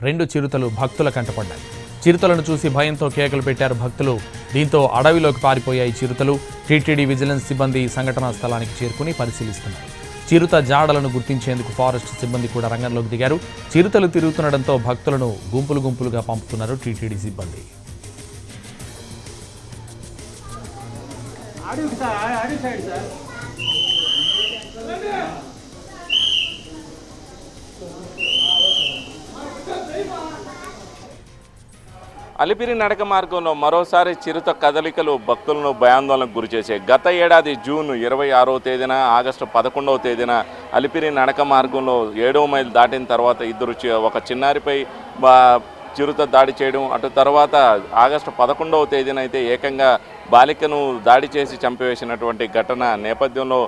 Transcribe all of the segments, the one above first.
రెండు చిరుతలు భక్తుల కంటపడ్డాయి. చిరుతలను చూసి భయంతో కేకలు పెట్టారు భక్తులు. దీంతో అడవిలోకి పారిపోయాయి చిరుతలు. టీటీడీ విజిలెన్స్ సిబ్బంది సంఘటనా స్థలానికి చేరుకుని పరిశీలిస్తున్నారు. చిరుత జాడలను గుర్తించేందుకు ఫారెస్ట్ సిబ్బంది కూడా రంగంలోకి దిగారు. చిరుతలు తిరుగుతుండటంతో భక్తులను గుంపులుగా పంపుతున్నారు టీటీడీ సిబ్బంది. అలిపిరి నడక మార్గంలో మరోసారి చిరుత కదలికలు భక్తులను భయాందోళనకు గురిచేశాయి. గత ఏడాది జూన్ 26వ తేదీన, ఆగస్టు 11వ తేదీన అలిపిరి నడక మార్గంలో 7వ మైలు దాటిన తర్వాత ఒక చిన్నారిపై చిరుత దాడి చేయడం, అటు తర్వాత ఆగస్టు 11వ తేదీన అయితే ఏకంగా బాలికను దాడి చేసి చంపివేసినటువంటి ఘటన నేపథ్యంలో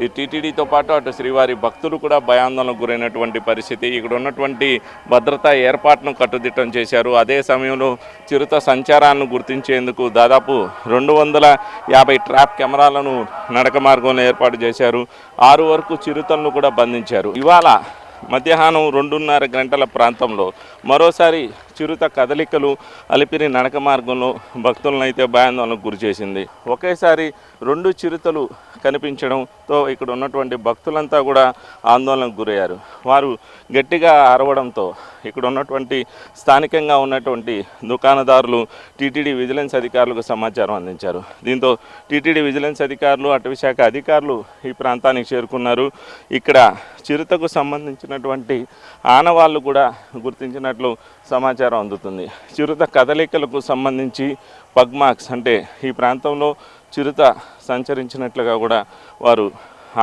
ఈ టీటీడీతో పాటు అటు శ్రీవారి భక్తులు కూడా భయాందోళనకు గురైనటువంటి పరిస్థితి. ఇక్కడ ఉన్నటువంటి భద్రతా ఏర్పాటును కట్టుదిట్టం చేశారు. అదే సమయంలో చిరుత సంచారాన్ని గుర్తించేందుకు దాదాపు 250 ట్రాప్ కెమెరాలను నడక మార్గంలో ఏర్పాటు చేశారు. 6 వరకు చిరుతలను కూడా బంధించారు. ఇవాళ మధ్యాహ్నం 2:30 గంటల ప్రాంతంలో మరోసారి చిరుత కదలికలు అలిపిరి నడక మార్గంలో భక్తులను అయితే భయాందోళనకు గురిచేసింది. ఒకేసారి 2 చిరుతలు కనిపించడంతో ఇక్కడ ఉన్నటువంటి భక్తులంతా కూడా ఆందోళనకు గురయ్యారు. వారు గట్టిగా అరవడంతో ఇక్కడ ఉన్నటువంటి స్థానికంగా ఉన్నటువంటి దుకాణదారులు టీటీడీ విజిలెన్స్ అధికారులకు సమాచారం అందించారు. దీంతో టీటీడీ విజిలెన్స్ అధికారులు, అటవీశాఖ అధికారులు ఈ ప్రాంతానికి చేరుకున్నారు. ఇక్కడ చిరుతకు సంబంధించినటువంటి ఆనవాళ్లు కూడా గుర్తించినట్లు సమాచారం అందుతుంది. చిరుత కదలికలకు సంబంధించి పగ్ మార్క్స్, అంటే ఈ ప్రాంతంలో చిరుత సంచరించినట్లుగా కూడా వారు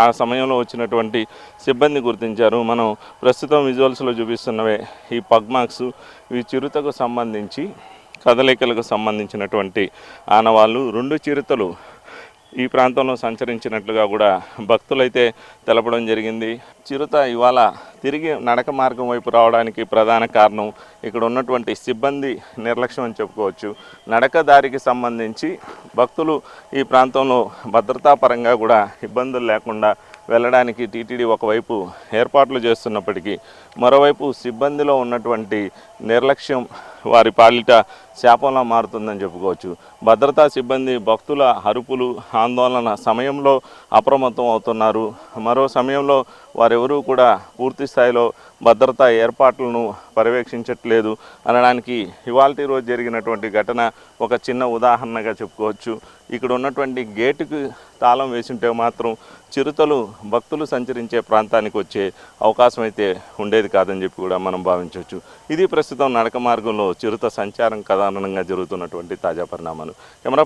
ఆ సమయంలో వచ్చినటువంటి సిబ్బంది గుర్తించారు. మనం ప్రస్తుతం విజువల్స్లో చూపిస్తున్నవే ఈ పగ్ మార్క్స్. ఇవి చిరుతకు సంబంధించి కదలికలకు సంబంధించినటువంటి ఆనవాళ్ళు. 2 చిరుతలు ఈ ప్రాంతంలో సంచరించినట్లుగా కూడా భక్తులైతే తెలపడం జరిగింది. చిరుత ఇవాళ తిరిగి నడక మార్గం వైపు రావడానికి ప్రధాన కారణం ఇక్కడ ఉన్నటువంటి సిబ్బంది నిర్లక్ష్యం అని చెప్పుకోవచ్చు. నడక దారికి సంబంధించి భక్తులు ఈ ప్రాంతంలో భద్రతాపరంగా కూడా ఇబ్బందులు లేకుండా వెళ్ళడానికి టీటీడీ ఒకవైపు ఏర్పాట్లు చేస్తున్నప్పటికీ మరోవైపు సిబ్బందిలో ఉన్నటువంటి నిర్లక్ష్యం వారి పాలిట శాపంలా మారుతుందని చెప్పుకోవచ్చు. భద్రతా సిబ్బంది భక్తుల అరుపులు, ఆందోళన సమయంలో అప్రమత్తం అవుతున్నారు. మరో సమయంలో వారెవరూ కూడా పూర్తి స్థాయిలో భద్రతా ఏర్పాట్లను పర్యవేక్షించట్లేదు అనడానికి ఇవాల్టి రోజు జరిగినటువంటి ఘటన ఒక చిన్న ఉదాహరణగా చెప్పుకోవచ్చు. ఇక్కడ ఉన్నటువంటి గేటుకు తాళం వేసింటే మాత్రం చిరుతలు భక్తులు సంచరించే ప్రాంతానికి వచ్చే అవకాశం అయితే ఉండేది కాదని చెప్పి కూడా మనం భావించవచ్చు. ఇది ప్రస్తుతం నడక మార్గంలో చిరుత సంచారం కారణంగా జరుగుతున్నటువంటి తాజా పరిణామాలు. కెమెరా